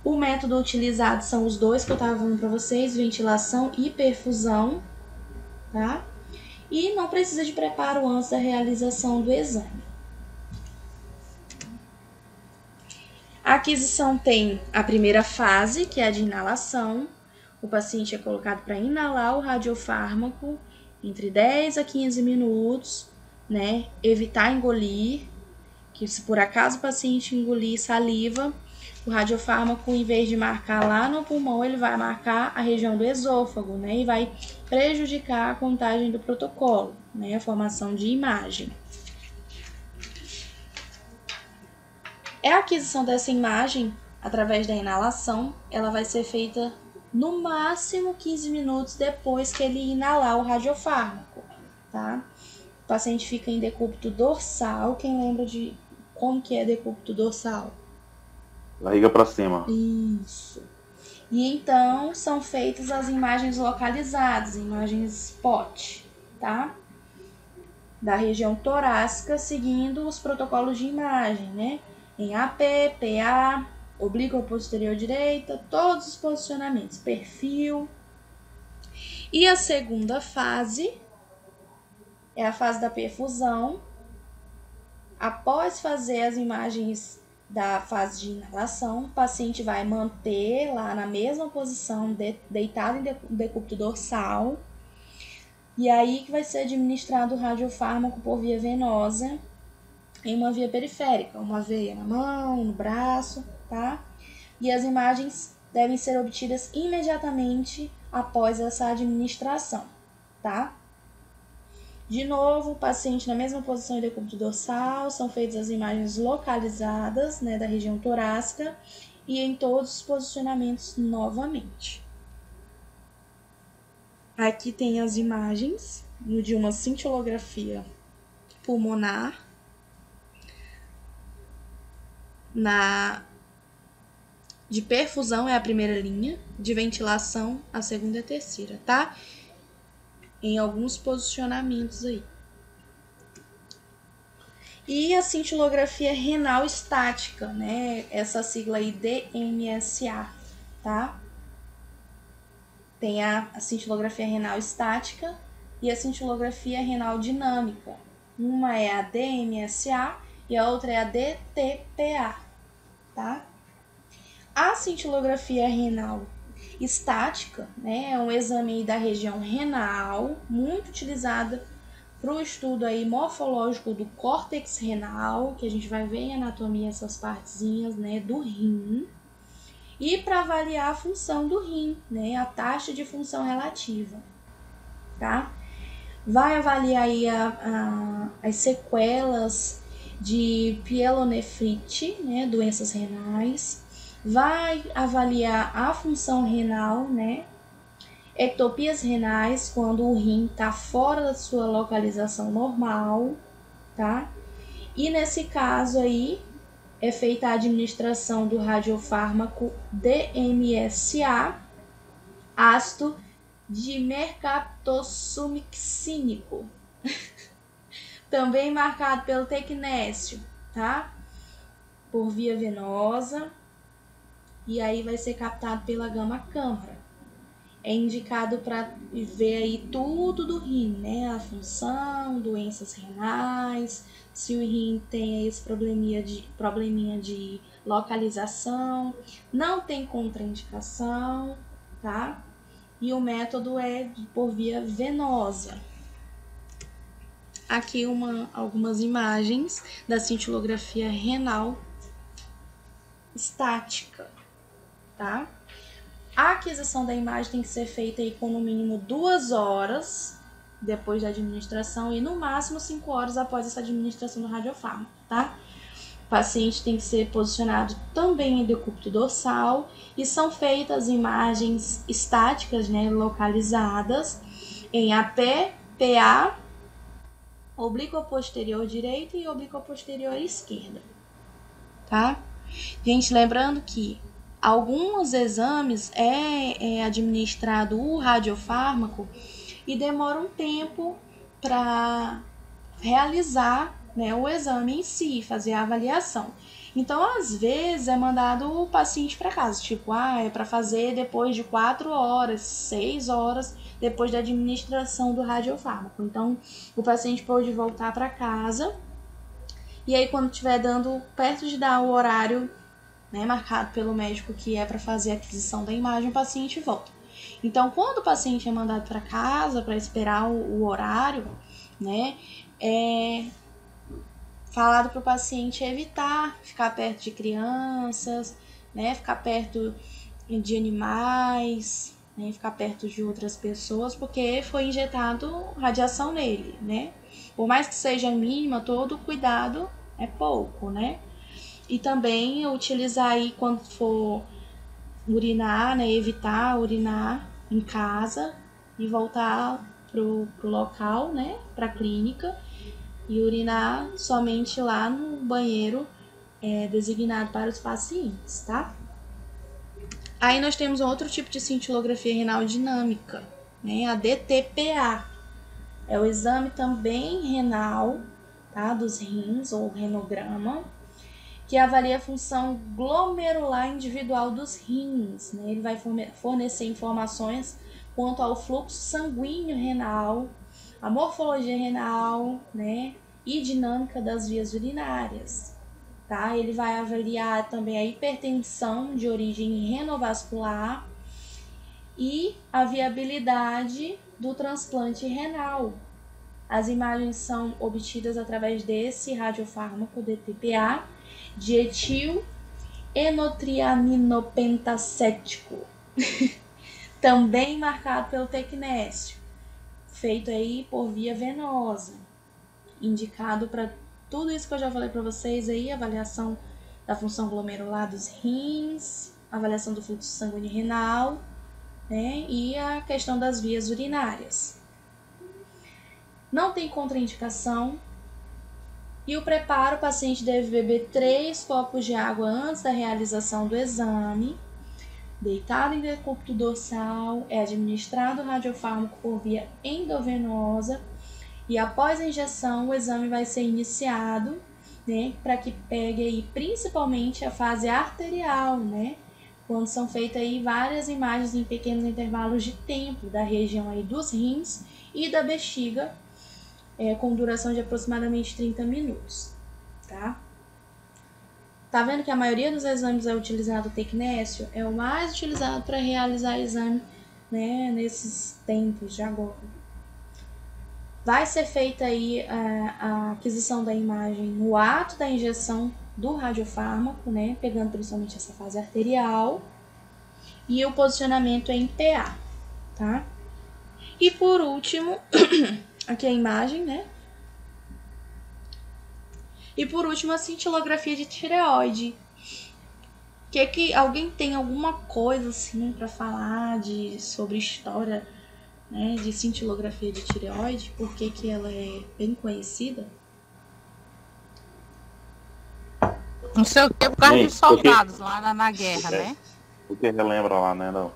O método utilizado são os dois que eu estava falando para vocês, ventilação e perfusão, tá? E não precisa de preparo antes da realização do exame. A aquisição tem a primeira fase, que é a de inalação. O paciente é colocado para inalar o radiofármaco entre 10 a 15 minutos, né? Evitar engolir, que se por acaso o paciente engolir saliva, o radiofármaco, em vez de marcar lá no pulmão, ele vai marcar a região do esôfago, né? E vai prejudicar a contagem do protocolo, né? A formação de imagem. A aquisição dessa imagem, através da inalação, ela vai ser feita no máximo 15 minutos depois que ele inalar o radiofármaco, tá? O paciente fica em decúbito dorsal. Quem lembra de como que é decúbito dorsal? Barriga para cima. Isso. E então são feitas as imagens localizadas, imagens SPOT, tá? Da região torácica, seguindo os protocolos de imagem, né? Em AP, PA, oblíqua posterior direita, todos os posicionamentos, perfil. E a segunda fase é a fase da perfusão. Após fazer as imagens da fase de inalação, o paciente vai manter lá na mesma posição, deitado em decúbito dorsal. E aí que vai ser administrado o radiofármaco por via venosa em uma via periférica, uma veia na mão, no braço, tá? E as imagens devem ser obtidas imediatamente após essa administração, tá? De novo, o paciente na mesma posição em decúbito dorsal, são feitas as imagens localizadas, né, da região torácica e em todos os posicionamentos novamente. Aqui tem as imagens de uma cintilografia pulmonar de perfusão é a primeira linha, de ventilação a segunda e a terceira, tá? Em alguns posicionamentos aí. E a cintilografia renal estática, né? Essa sigla aí DMSA, tá? Tem a cintilografia renal estática e a cintilografia renal dinâmica. Uma é a DMSA e a outra é a DTPA, tá? A cintilografia renal estática, né, é um exame da região renal, muito utilizada para o estudo aí morfológico do córtex renal, que a gente vai ver em anatomia essas partezinhas, né, do rim, e para avaliar a função do rim, né, a taxa de função relativa, tá? Vai avaliar aí as sequelas de pielonefrite, né, doenças renais, vai avaliar a função renal, né, ectopias renais, quando o rim está fora da sua localização normal, tá? E nesse caso aí, é feita a administração do radiofármaco DMSA, ácido dimercaptosumicínico, também marcado pelo tecnésio, tá? Por via venosa, e aí vai ser captado pela gama-câmara. É indicado para ver aí tudo do rim, né? A função, doenças renais, se o rim tem esse probleminha de localização, não tem contraindicação, tá? E o método é por via venosa. Aqui algumas imagens da cintilografia renal estática, tá? A aquisição da imagem tem que ser feita aí com no mínimo 2 horas depois da administração e no máximo 5 horas após essa administração do radiofármaco, tá? O paciente tem que ser posicionado também em decúbito dorsal e são feitas imagens estáticas, né, localizadas em AP, PA, oblíquo posterior direita e oblíquo posterior esquerda, tá? Gente, lembrando que alguns exames é administrado o radiofármaco e demora um tempo para realizar, né, o exame em si, fazer a avaliação. Então, às vezes, é mandado o paciente para casa, tipo, é para fazer depois de 4 horas, 6 horas, depois da administração do radiofármaco. Então, o paciente pode voltar para casa e aí, quando estiver dando, perto de dar o horário, né, marcado pelo médico que é para fazer a aquisição da imagem, o paciente volta. Então, quando o paciente é mandado para casa para esperar o horário, né, é falado para o paciente evitar ficar perto de crianças, né, ficar perto de animais, né, ficar perto de outras pessoas, porque foi injetado radiação nele, né? Por mais que seja mínima, todo cuidado é pouco, né? E também utilizar aí quando for urinar, né, evitar urinar em casa e voltar pro local, né, pra clínica, e urinar somente lá no banheiro designado para os pacientes, tá? Aí nós temos outro tipo de cintilografia renal dinâmica, né, a DTPA. É o exame também renal, tá, dos rins, ou renograma, que avalia a função glomerular individual dos rins, né? Ele vai fornecer informações quanto ao fluxo sanguíneo renal, a morfologia renal, né, e dinâmica das vias urinárias, tá? Ele vai avaliar também a hipertensão de origem renovascular e a viabilidade do transplante renal. As imagens são obtidas através desse radiofármaco DTPA, de etil enotriaminopentacético, também marcado pelo tecnésio, feito aí por via venosa, indicado para tudo isso que eu já falei para vocês aí, avaliação da função glomerular dos rins, avaliação do fluxo sanguíneo renal, né, e a questão das vias urinárias. Não tem contraindicação. E o preparo, o paciente deve beber 3 copos de água antes da realização do exame. Deitado em decúbito dorsal, é administrado o radiofármaco por via endovenosa e após a injeção o exame vai ser iniciado, né, para que pegue aí principalmente a fase arterial, né, quando são feitas aí várias imagens em pequenos intervalos de tempo da região aí dos rins e da bexiga, com duração de aproximadamente 30 minutos, tá? Tá vendo que a maioria dos exames é utilizado o tecnésio? É o mais utilizado para realizar exame, né, nesses tempos de agora. Vai ser feita aí a aquisição da imagem no ato da injeção do radiofármaco, né, pegando principalmente essa fase arterial, e o posicionamento é em PA, tá? E por último, aqui a imagem, né? E por último, a cintilografia de tireoide. Que alguém tem alguma coisa assim para falar sobre história, né, de cintilografia de tireoide? Por que ela é bem conhecida? Não sei o que, por causa dos soldados lá na guerra, né? O que relembra lá, né? Não.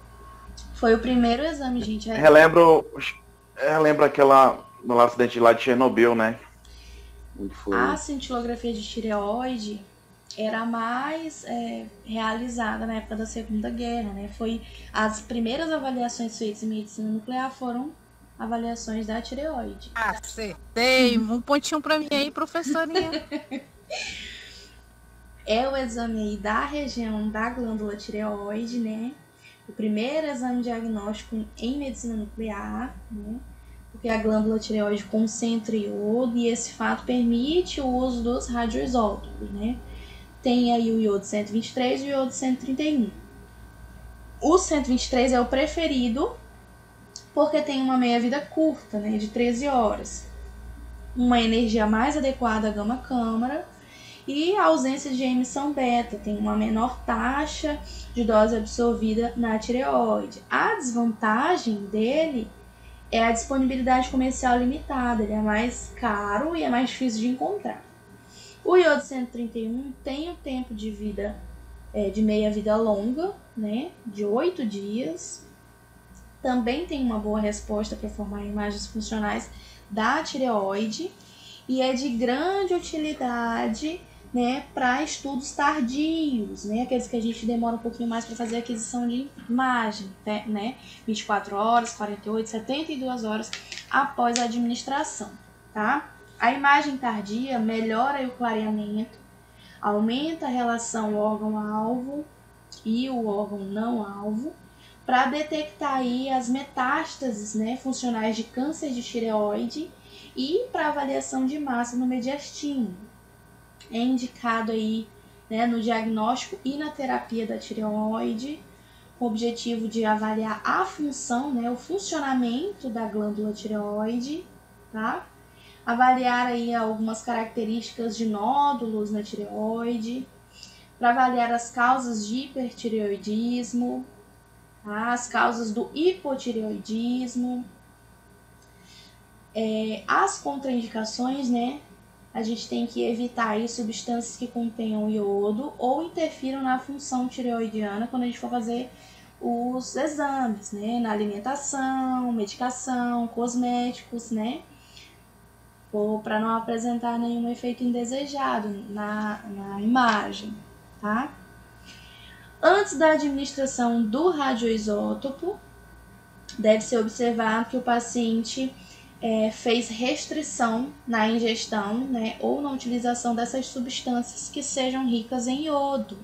Foi o primeiro exame, gente. Relembro no acidente lá de Chernobyl, né? A cintilografia de tireoide era mais realizada na época da Segunda Guerra, né? As primeiras avaliações feitas em medicina nuclear foram avaliações da tireoide. Acertei! Um pontinho para mim aí, professorinha. É o exame aí da região da glândula tireoide, né? O primeiro exame diagnóstico em medicina nuclear, né? Porque a glândula tireoide concentra iodo e esse fato permite o uso dos radioisótopos, né? Tem aí o iodo 123 e o iodo 131. O 123 é o preferido porque tem uma meia-vida curta, né, de 13 horas, uma energia mais adequada à gama-câmara e a ausência de emissão beta, tem uma menor taxa de dose absorvida na tireoide. A desvantagem dele é a disponibilidade comercial limitada, ele é mais caro e é mais difícil de encontrar. O iodo 131 tem o tempo de vida de meia-vida longa, né, de 8 dias. Também tem uma boa resposta para formar imagens funcionais da tireoide e é de grande utilidade, né, para estudos tardios, né, aqueles que a gente demora um pouquinho mais para fazer a aquisição de imagem, né, 24 horas, 48, 72 horas após a administração, tá? A imagem tardia melhora o clareamento, aumenta a relação órgão-alvo e o órgão não-alvo, para detectar aí as metástases, né, funcionais de câncer de tireoide e para avaliação de massa no mediastino. É indicado aí, né, no diagnóstico e na terapia da tireoide, com o objetivo de avaliar a função, né, o funcionamento da glândula tireoide, tá? Avaliar aí algumas características de nódulos na tireoide, para avaliar as causas de hipertireoidismo, as causas do hipotireoidismo, as contraindicações, né? A gente tem que evitar aí substâncias que contenham iodo ou interfiram na função tireoidiana quando a gente for fazer os exames, né? Na alimentação, medicação, cosméticos, né? Ou para não apresentar nenhum efeito indesejado na imagem, tá? Antes da administração do radioisótopo, deve ser observado que o paciente fez restrição na ingestão, né, ou na utilização dessas substâncias que sejam ricas em iodo,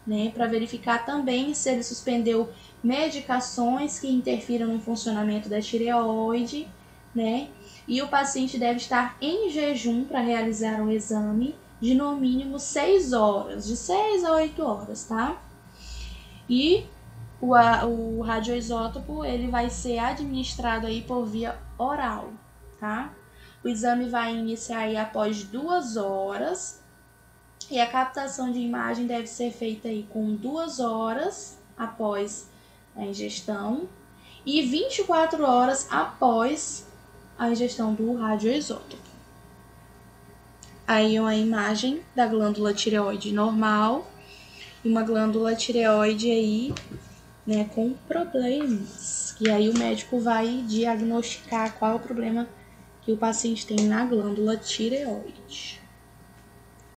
né, para verificar também se ele suspendeu medicações que interfiram no funcionamento da tireoide, né, e o paciente deve estar em jejum para realizar um exame de no mínimo 6 horas, de 6 a 8 horas, tá? E o radioisótopo ele vai ser administrado aí por via oral, tá? O exame vai iniciar aí após 2 horas e a captação de imagem deve ser feita aí com 2 horas após a ingestão e 24 horas após a ingestão do radioisótopo. Aí uma imagem da glândula tireoide normal e uma glândula tireoide aí, né, com problemas. E aí o médico vai diagnosticar qual é o problema que o paciente tem na glândula tireoide.